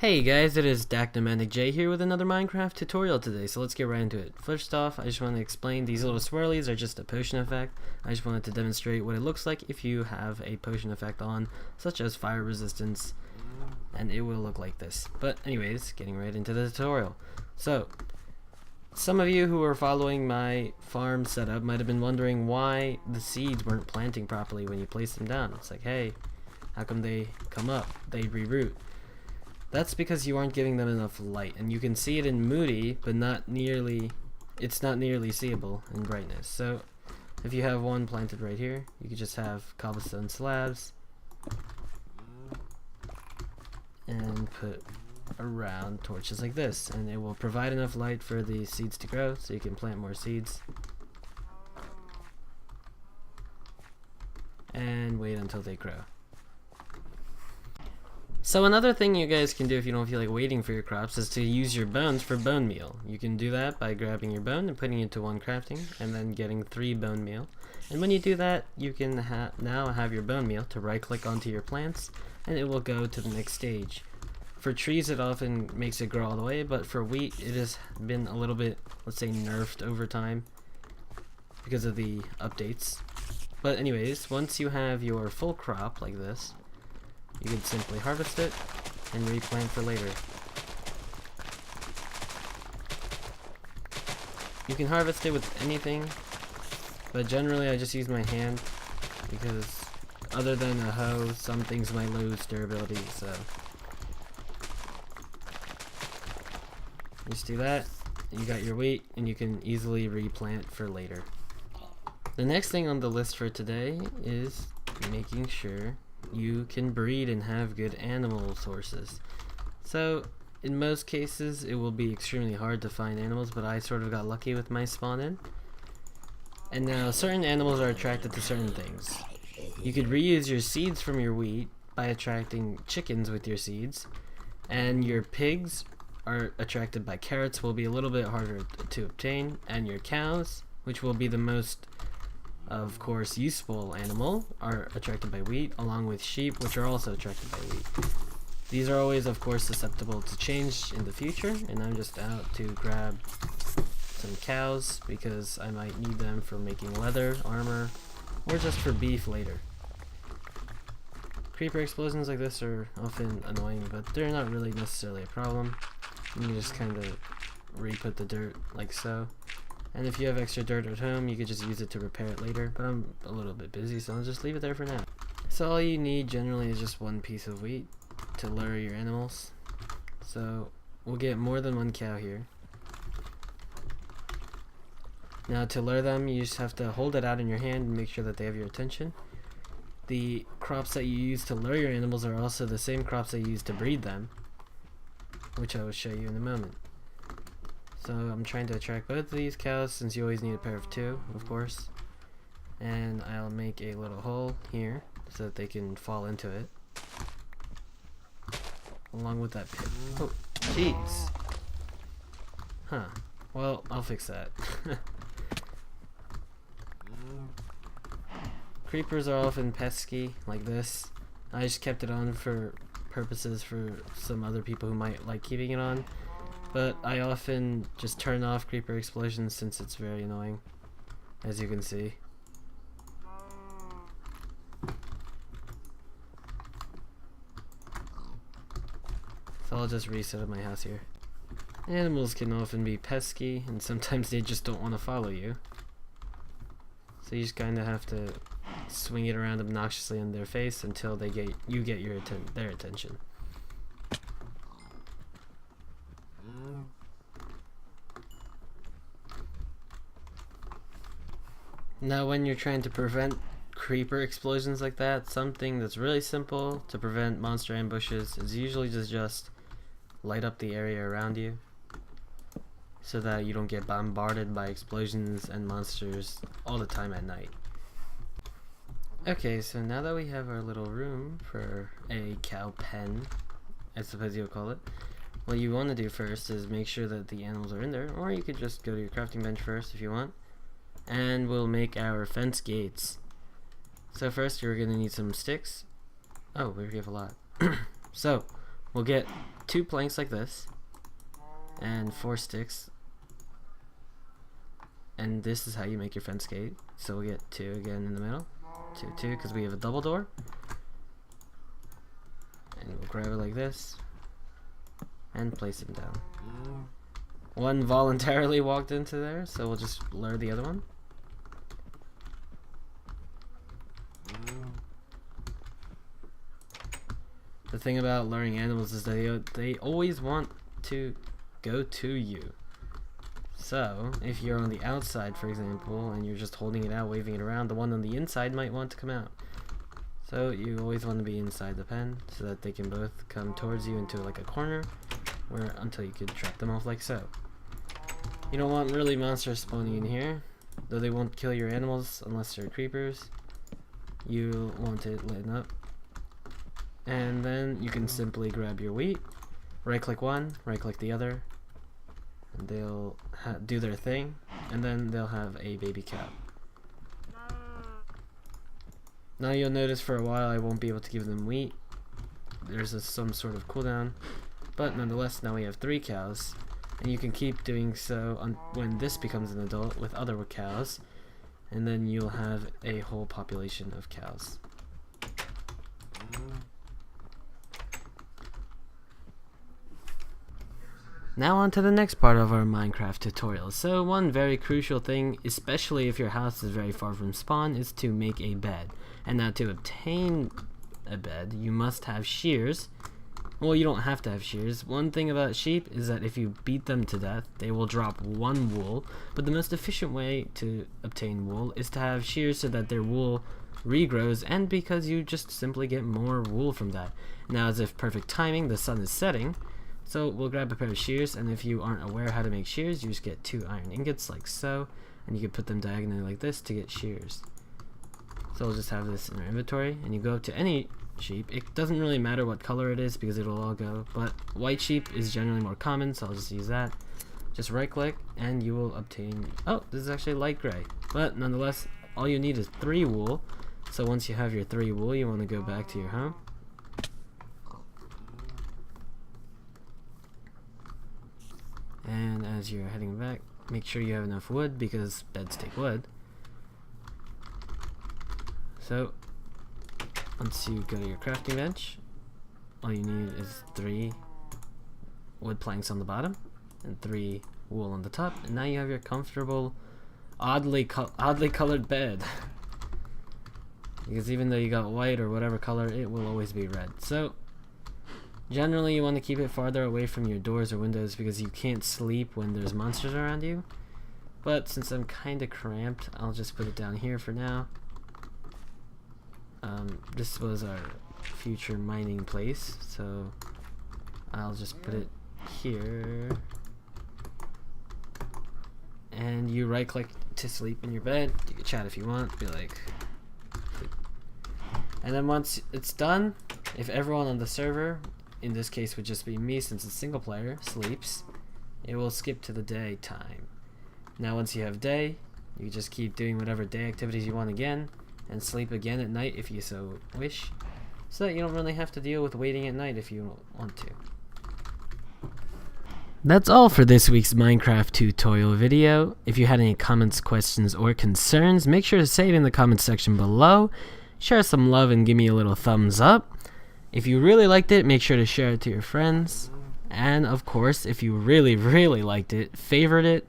Hey guys, it is Dactymantic J here with another Minecraft tutorial today, so let's get right into it. First off, I just want to explain these little swirlies are just a potion effect. I just wanted to demonstrate what it looks like if you have a potion effect on, such as fire resistance, and it will look like this. But anyways, getting right into the tutorial. So, some of you who are following my farm setup might have been wondering why the seeds weren't planting properly when you place them down. It's like, hey, how come they come up? They reroot. That's because you aren't giving them enough light, and you can see it in Moody, but it's not nearly seeable in brightness. So if you have one planted right here, you could just have cobblestone slabs and put around torches like this, and it will provide enough light for the seeds to grow so you can plant more seeds and wait until they grow. So another thing you guys can do if you don't feel like waiting for your crops is to use your bones for bone meal. You can do that by grabbing your bone and putting it into one crafting and then getting 3 bone meal. And when you do that, you can now have your bone meal to right click onto your plants and it will go to the next stage. For trees it often makes it grow all the way, but for wheat it has been a little bit, let's say, nerfed over time because of the updates. But anyways, once you have your full crop like this, you can simply harvest it and replant for later. You can harvest it with anything, but generally I just use my hand because other than a hoe, some things might lose durability, so just do that. You got your wheat and you can easily replant for later. The next thing on the list for today is making sure you can breed and have good animal sources. So in most cases it will be extremely hard to find animals, but I sort of got lucky with my spawn in. And now certain animals are attracted to certain things. You could reuse your seeds from your wheat by attracting chickens with your seeds, and your pigs are attracted by carrots, will be a little bit harder to obtain, and your cows, which will be the most of course useful animal, are attracted by wheat, along with sheep, which are also attracted by wheat. These are always of course susceptible to change in the future, and I'm just out to grab some cows because I might need them for making leather, armor, or just for beef later. Creeper explosions like this are often annoying, but they're not really necessarily a problem. You can just kind of re-put the dirt like so. And if you have extra dirt at home, you could just use it to repair it later, but I'm a little bit busy, so I'll just leave it there for now. So all you need generally is just one piece of wheat to lure your animals. So we'll get more than one cow here. Now to lure them, you just have to hold it out in your hand and make sure that they have your attention. The crops that you use to lure your animals are also the same crops that you use to breed them, which I will show you in a moment. So I'm trying to attract both of these cows, since you always need a pair of 2, of course. And I'll make a little hole here so that they can fall into it, along with that pit. Oh, jeez. Huh. Well, I'll fix that. Creepers are often pesky, like this. I just kept it on for purposes for some other people who might like keeping it on. But I often just turn off creeper explosions since it's very annoying, as you can see. So I'll just reset my house here. Animals can often be pesky, and sometimes they just don't want to follow you. So you just kind of have to swing it around obnoxiously in their face until you get their attention. Now when you're trying to prevent creeper explosions like that, something that's really simple to prevent monster ambushes is usually just light up the area around you so that you don't get bombarded by explosions and monsters all the time at night. Okay, so now that we have our little room for a cow pen, I suppose you'll call it, what you want to do first is make sure that the animals are in there, or you could just go to your crafting bench first if you want. And we'll make our fence gates. So first you're going to need some sticks. Oh, we have a lot. So we'll get 2 planks like this and 4 sticks, and this is how you make your fence gate. So we'll get 2 again in the middle, 2 because we have a double door, and we'll grab it like this and place them down. One voluntarily walked into there, so we'll just lure the other one. The thing about luring animals is that they always want to go to you. So, if you're on the outside, for example, and you're just holding it out, waving it around, the one on the inside might want to come out. So, you always want to be inside the pen so that they can both come towards you into like a corner where until you can trap them off like so. You don't want really monsters spawning in here, though they won't kill your animals unless they're creepers. You want it lit up. And then you can simply grab your wheat, right click one, right click the other, and they'll do their thing, and then they'll have a baby cow. Now you'll notice for a while I won't be able to give them wheat. There's some sort of cooldown, but nonetheless now we have 3 cows, and you can keep doing so when this becomes an adult with other cows, and then you'll have a whole population of cows. Now on to the next part of our Minecraft tutorial. So one very crucial thing, especially if your house is very far from spawn, is to make a bed. And now to obtain a bed, you must have shears. Well, you don't have to have shears. One thing about sheep is that if you beat them to death, they will drop 1 wool. But the most efficient way to obtain wool is to have shears so that their wool regrows, and because you just simply get more wool from that. Now, as if perfect timing, the sun is setting. So we'll grab a pair of shears, and if you aren't aware how to make shears, you just get 2 iron ingots like so, and you can put them diagonally like this to get shears. So we'll just have this in our inventory, and you go up to any sheep. It doesn't really matter what color it is because it'll all go, but white sheep is generally more common, so I'll just use that. Just right click and you will obtain, oh, this is actually light gray, but nonetheless all you need is 3 wool. So once you have your 3 wool, you want to go back to your home. And as you're heading back, make sure you have enough wood because beds take wood. So once you go to your crafting bench, all you need is 3 wood planks on the bottom and 3 wool on the top, and now you have your comfortable, oddly colored bed. Because even though you got white or whatever color, it will always be red. So generally you want to keep it farther away from your doors or windows because you can't sleep when there's monsters around you. But since I'm kinda cramped, I'll just put it down here for now. This was our future mining place, so I'll just put it here. And you right click to sleep in your bed. You can chat if you want, be like, and then once it's done, if everyone on the server, in this case would just be me since it's single player, sleeps, it will skip to the day time. Now once you have day, you just keep doing whatever day activities you want again, and sleep again at night if you so wish, so that you don't really have to deal with waiting at night if you don't want to. That's all for this week's Minecraft tutorial video. If you had any comments, questions, or concerns, make sure to say it in the comments section below. Share some love and give me a little thumbs up. If you really liked it, make sure to share it to your friends. And of course, if you really liked it, favorite it.